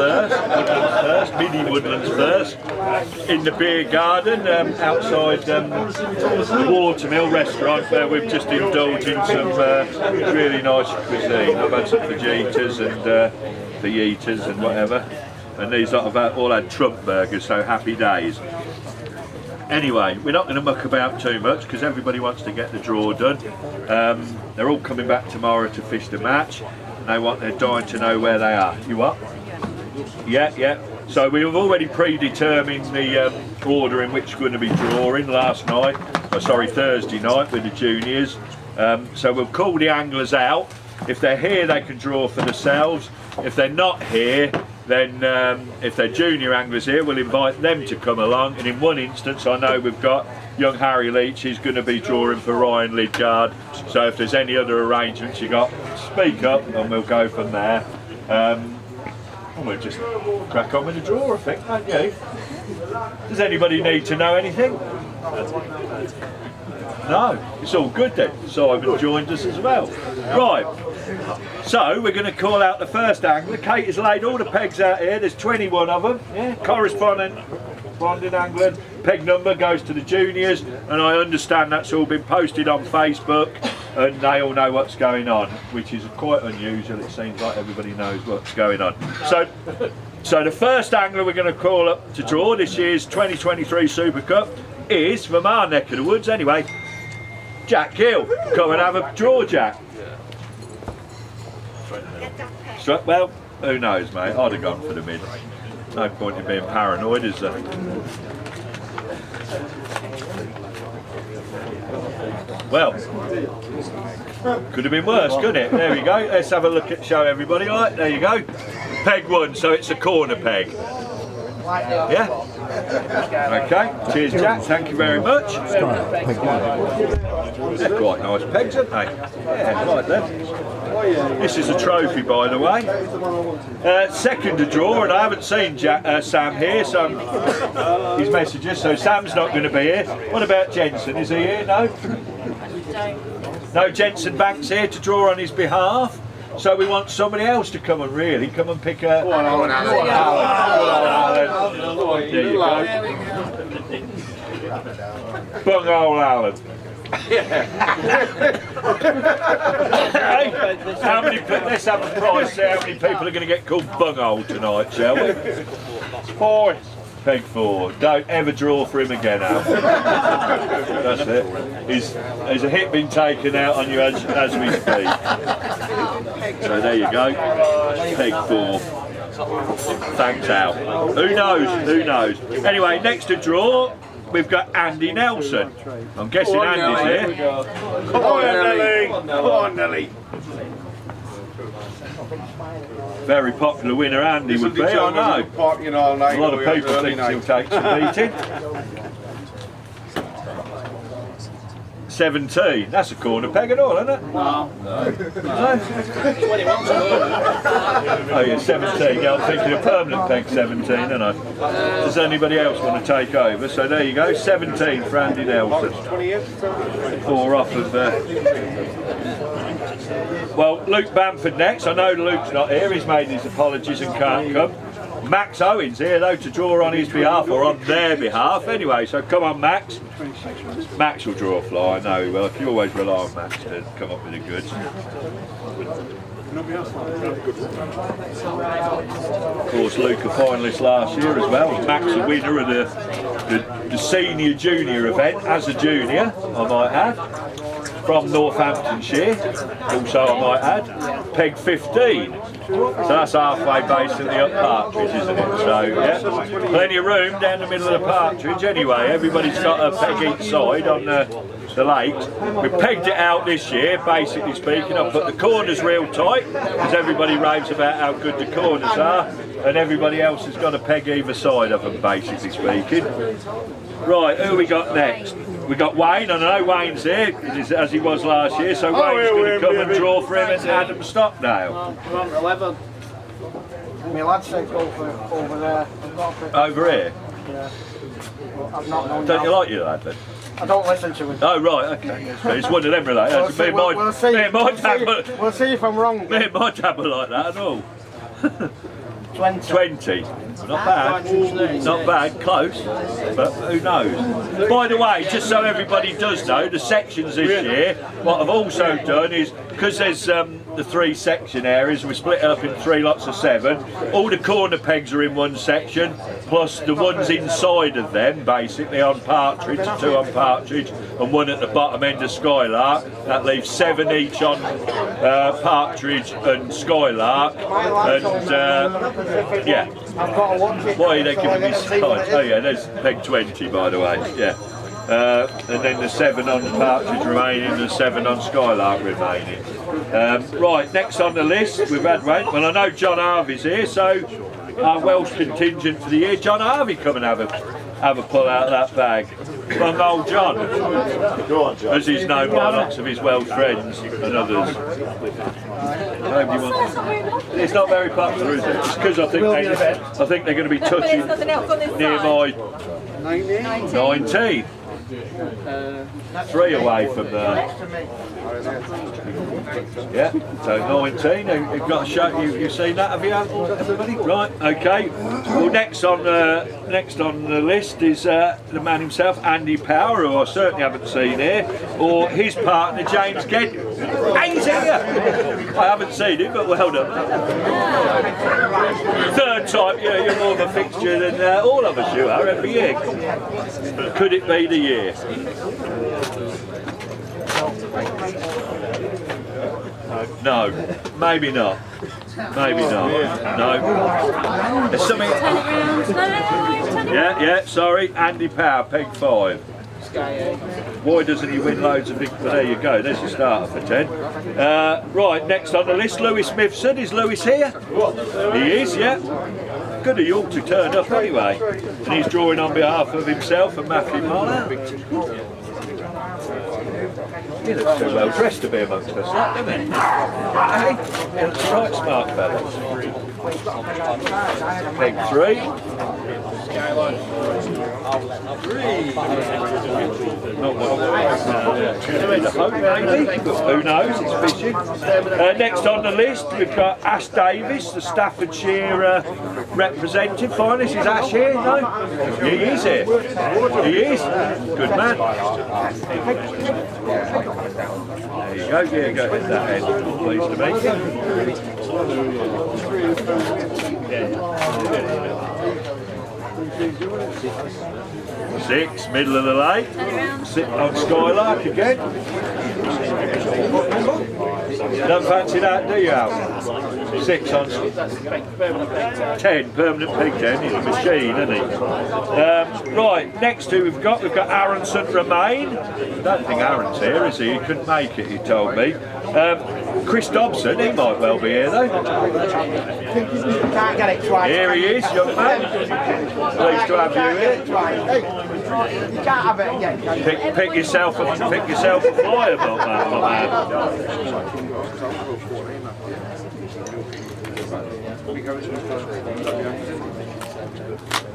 Thirsk, mini Woodlands Thirsk, in the beer garden outside the Watermill restaurant, where we've just indulged in some really nice cuisine. I've had some fajitas and fajitas and whatever, and these lot have all had Trump burgers, so happy days. Anyway, we're not going to muck about too much because everybody wants to get the draw done. They're all coming back tomorrow to fish the match. They're dying to know where they are. You what? Yeah. So we have already predetermined the order in which we're going to be drawing Thursday night with the juniors. So we'll call the anglers out. If they're here, they can draw for themselves. If they're not here, then if they're junior anglers here, we'll invite them to come along. And in one instance, I know we've got young Harry Leach, he's going to be drawing for Ryan Lidgard. So if there's any other arrangements you got, speak up and we'll go from there. And we'll just crack on with the draw, I think, don't you? Does anybody need to know anything? No, it's all good then. Simon joined us as well. Right, so we're going to call out the first angler. Kate has laid all the pegs out here. There's 21 of them. Yeah, corresponding angler. Peg number goes to the juniors, and I understand that's all been posted on Facebook, and they all know what's going on, which is quite unusual. It seems like everybody knows what's going on. So the first angler we're going to call up to draw this year's 2023 Super Cup is, from our neck of the woods anyway, Jack Hill. Come and have a draw, Jack. Well, who knows, mate? I'd have gone for the mid. No point in being paranoid, is there? Well, could have been worse, couldn't it? There we go. Let's have a look at, show everybody. Right, there you go. Peg one, so it's a corner peg. Yeah? Okay, cheers Jack, thank you very much. They're quite nice pegs, aren't they? Yeah, like them. This is a trophy, by the way. Second to draw, and I haven't seen Sam here, so his messages, so Sam's not going to be here. What about Jensen? Is he here? No? No, Jensen Banks here to draw on his behalf. So we want somebody else to come and pick a... Go on, Alan. There you go. Bunghole Alan. Let's have a prize, see how many people are going to get called Bunghole tonight, shall we? 4. Peg 4. Don't ever draw for him again, Al. That's it. There's a hit been taken out on you as we speak. So there you go. Peg 4. Thanks, Al. Who knows? Anyway, next to draw, we've got Andy Nelson. I'm guessing Andy's here. Come on, Nelly. Very popular winner Andy would be, I know. A lot of people think he'll take some beating. 17, that's a corner peg and all, isn't it? No. Oh yeah, 17, yeah, I'm thinking a permanent peg 17, aren't I? Does anybody else want to take over? So there you go, 17 for Andy Nelson. 4 off of... Well, Luke Bamford next. I know Luke's not here, he's made his apologies and can't come. Max Owens here though to draw on his behalf, or on their behalf anyway, so come on Max. Max will draw a fly, I know he will. You always rely on Max to come up with the goods. Of course Luke a finalist last year as well. Max a winner of the senior junior event as a junior, I might add. From Northamptonshire, also I might add, peg 15. So that's halfway basically up Partridge, isn't it? So yeah, plenty of room down the middle of the Partridge anyway. Everybody's got a peg each side on the lakes. We pegged it out this year, basically speaking. I put the corners real tight, because everybody raves about how good the corners are, and everybody else has got a peg either side of them, basically speaking. Right, who we got next? We got Wayne. I know Wayne's here, as he was last year, so Wayne's going to come and draw for him and Adam Stockdale. 11. My lad said go for over there. Over here? Yeah. Well, I've not known. Don't you like your lad then? I don't listen to him. Oh right, okay. So it's one of them related. We'll see if I'm wrong. Me and my dad were like that and all. 20. 20. Not bad. Not bad. Close. But who knows? By the way, just so everybody does know, the sections this year, what I've also done is, because there's the 3 section areas, we split it up in 3 lots of 7. All the corner pegs are in one section, plus the ones inside of them, basically on partridge, 2 on partridge, and 1 at the bottom end of skylark. That leaves 7 each on partridge and skylark. And yeah. Why are they giving me sides? Oh yeah, there's peg 20 by the way. Yeah. And then the 7 on partridge remaining, and the 7 on skylark remaining. Right, next on the list we've had rain. Well, I know John Harvey's here, so our Welsh contingent for the year. John Harvey, come and have a pull out of that bag. Well, old John, as he's known by lots of his Welsh friends and others. It's not very popular, is it? It's because I think they're going to be touching near my 19. 3 away from there. Yeah, so 19. You've got to show you've seen that, have you, everybody? Right, okay. Well, next on the list is the man himself, Andy Power, who I certainly haven't seen here, or his partner James Ged. He's here. I haven't seen him, but well done. 3rd time, yeah, you're more of a fixture than all of us you are every year. Could it be the year? No, maybe not. Maybe not. No. There's something. Yeah, sorry. Andy Power, peg 5. Why doesn't he win loads of big? Well, there you go. There's a starter for 10. Right, next on the list, Lewis Smithson. Is Lewis here? He is, yeah. Good of you all to turn up anyway. And he's drawing on behalf of himself and Matthew Muller. He looks too well dressed to be amongst us, doesn't he? Hey, he looks right smart fellow. Peg 3. Not who knows, it's fishing. Next on the list we've got Ash Davis, the Staffordshire representative. Finally, is Ash here? No? He is here. He is. Good man. There you go, yeah, go hit that end. Pleased to meet you. 6, middle of the lake. Sit on Skylark again. Don't fancy that, do you, Al? 6 on 10, permanent pig 10. He's a machine, isn't he? Right, next two we've got Aaron St Romain. I don't think Aaron's here, is he? He couldn't make it, he told me. Chris Dobson, he might well be here though. Can't get it twice. Here he is, young man. Pleased to have you here. You can't have it again. Pick yourself a flyer about that, my man.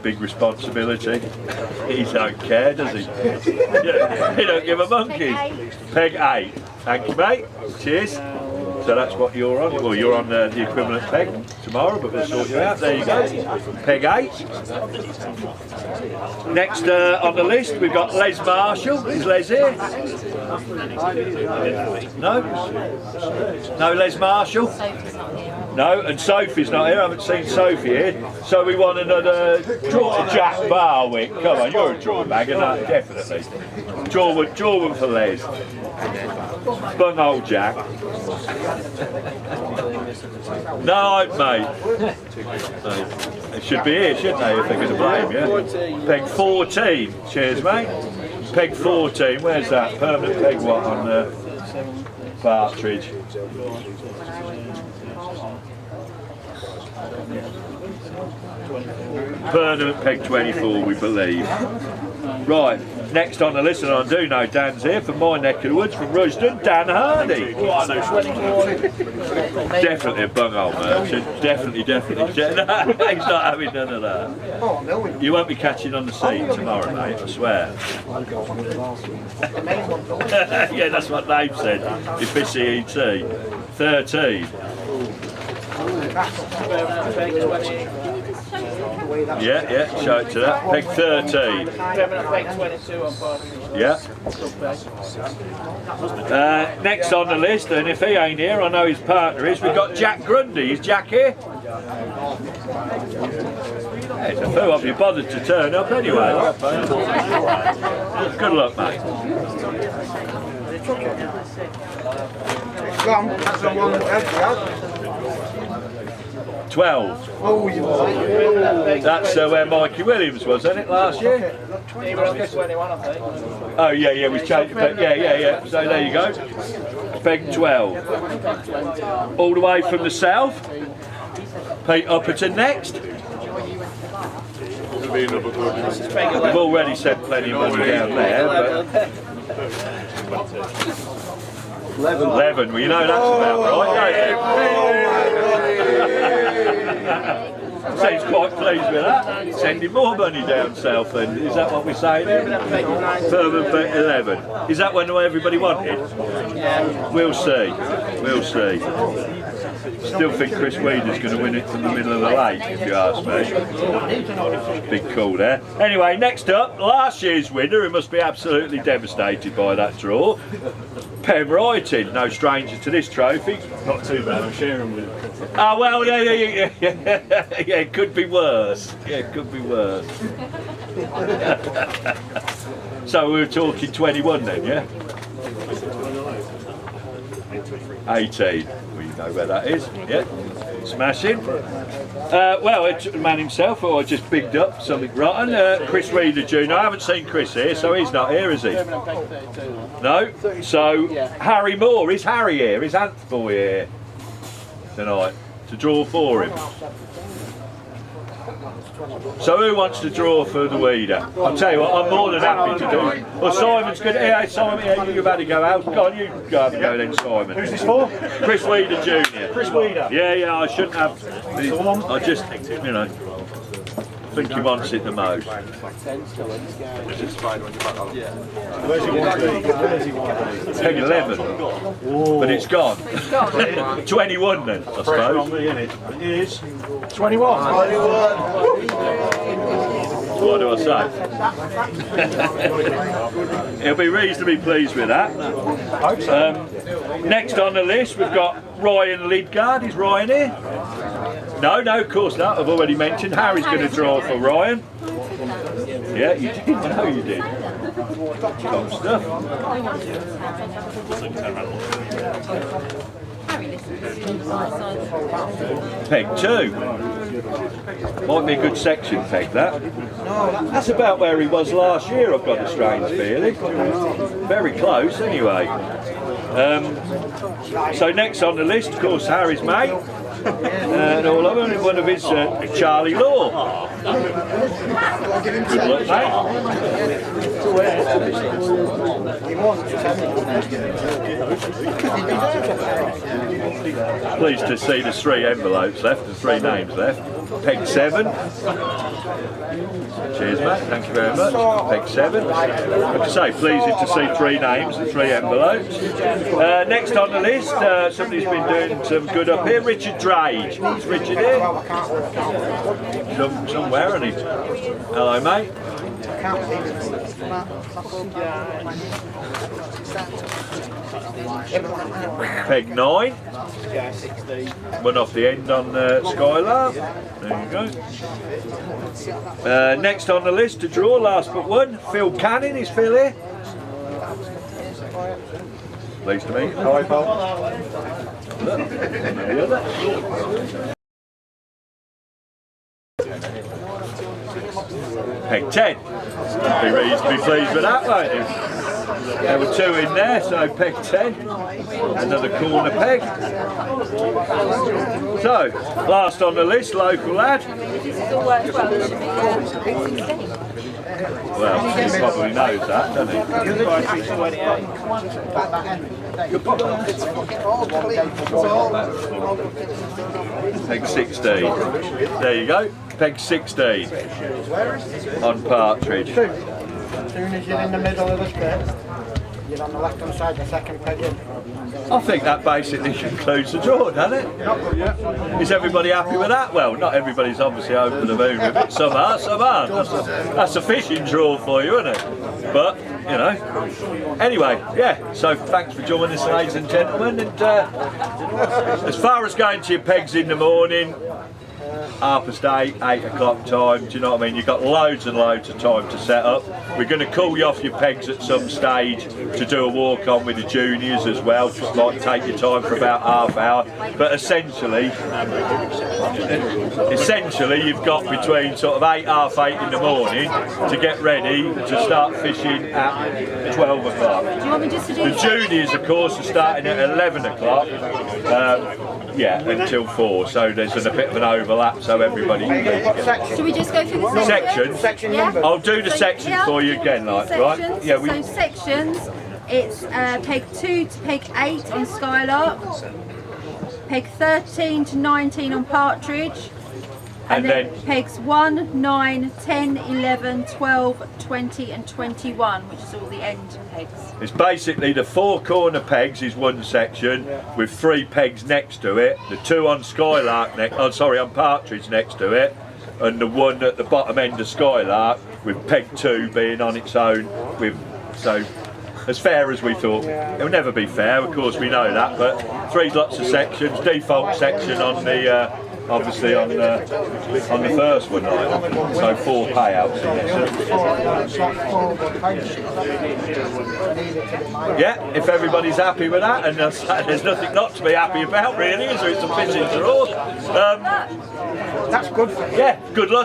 Big responsibility. He don't care, does he? He don't give a monkey. Peg 8. Thank you, mate. Cheers. So that's what you're on. Well, you're on the equivalent peg tomorrow, but we'll sort you out. There you go. Peg 8. Next on the list, we've got Les Marshall. Is Les here? No? No Les Marshall? No, and Sophie's not here. I haven't seen Sophie here. So we want another draw to Jack Barwick. Come on, you're a draw bag, and that definitely. Draw one for Les. Bung old Jack. No, mate. They should be here, shouldn't they, if they're going to blame you? Peg 14. Cheers, mate. Peg 14. Where's that? Permanent peg what on the partridge? Permanent peg 24, we believe. Right, next on the list, and I do know Dan's here from my neck of the woods, from Rusden, Dan Hardy. Definitely a bunghole merchant. Definitely. He's not having none of that. You won't be catching on the sea tomorrow, mate, I swear. Yeah, that's what Dave said. If it's CET. 13. Yeah, show it to that. Peg 13. Yeah. Next on the list, and if he ain't here, I know his partner is. We've got Jack Grundy. Is Jack here? There's a few of you bothered to turn up anyway. Good luck, mate. 12. That's where Mikey Williams was, isn't it, last year? Oh yeah, we changed. Yeah. So there you go. Peg 12. All the way from the south. Pete Upperton next. We've already sent plenty of money down there, but 11. Well, you know that's about right. Seems quite pleased with that. Sending more money down south then. Is that what we're saying? Further 11. Is that what everybody wanted? We'll see. We'll see. Still think Chris Weeder's going to win it from the middle of the lake, if you ask me. Big call there. Anyway, next up, last year's winner, who must be absolutely devastated by that draw. Pem Wrighting, no stranger to this trophy. Not too bad, I'm sharing with him. Oh, well, yeah, it could be worse. Yeah, it could be worse. So we were talking 21 then, yeah? 18. We know where that is, yeah. Smashing. Well, it's the man himself, or I just bigged up something rotten. Chris Weeder Jr. I haven't seen Chris here, so he's not here, is he? No. So Harry Moore, is Harry here? Is Anth Boy here tonight to draw for him? So who wants to draw for the Weeder? I'll tell you what, I'm more than happy to do it. Well, Simon's good. Hey, Simon, you've had to go out. Go on, you go have a go then, Simon. Who's this for? Chris Weeder Jr. Chris Weeder? Yeah, I shouldn't have. I just, you know, think he wants it the most. Peg 11, but it's gone. 21 then, I suppose. It is 21. What do I say? He'll be reasonably pleased with that. Next on the list, we've got Ryan Lidgard. Is Ryan here? No, of course not. I've already mentioned Harry's going to draw for Ryan. Yeah, you did. I know you did. Top stuff. Peg 2. Might be a good section peg, that. That's about where he was last year, I've got a strange feeling. Very close, anyway. So next on the list, of course, Harry's mate. And all of them, one of his Charlie Law. Good luck, mate. Pleased to see there's 3 envelopes left and 3 names left. Peg 7. Cheers, mate. Thank you very much. Peg 7. Like I say, pleasing to see 3 names and 3 envelopes. Next on the list, somebody's been doing some good up here. Richard Drage. Is Richard here? Somewhere, isn't he? Hello, mate. Peg 9. One off the end on Skylar. There you go. Next on the list to draw, last but one, Phil Cannon. Is Phil here? Pleased to meet you. Hi, Paul. Peg 10. Be reasonably pleased with that, won't you? There were 2 in there, so peg 10. Another corner peg. So, last on the list, local lad. Well, he probably knows that, doesn't he? Peg 16. There you go. Peg 16 on Partridge. As soon as you're in the middle of the script. you're on the left hand side, the second peg in. I think that basically concludes the draw, doesn't it? Is everybody happy with that? Well, not everybody's obviously over the moon with it. Some are, some aren't. That's a fishing draw for you, isn't it? But, you know. Anyway, yeah, so thanks for joining us, ladies and gentlemen. And as far as going to your pegs in the morning, 8:30, 8 o'clock time, do you know what I mean? You've got loads and loads of time to set up. We're going to call you off your pegs at some stage to do a walk on with the juniors as well. Might take your time for about half hour. But essentially you've got between sort of 8, half 8 in the morning to get ready to start fishing at 12 o'clock. Do you want me just to do the juniors, of course, are starting at 11 o'clock. Yeah, until 4, so there's a bit of an overlap, so everybody can get together. Should we just go through the sections? Section Yeah. number. I'll do the sections for you again, like, right? Sections. Yeah, So sections, it's peg 2 to peg 8 on Skylark, peg 13 to 19 on Partridge, and then pegs 1, 9, 10, 11, 12, 20 and 21, which is all the end pegs. it's basically the 4 corner pegs is one section with 3 pegs next to it, the 2 on Skylark on Partridge next to it, and the one at the bottom end of Skylark with peg 2 being on its own. So as fair as we thought. It'll never be fair, of course we know that, but 3 lots of sections, default section on the obviously on the first one, so 4 payouts in this. Yeah, if everybody's happy with that, and there's nothing not to be happy about really, so it's a fishing draw. That's good for you. Yeah, good luck.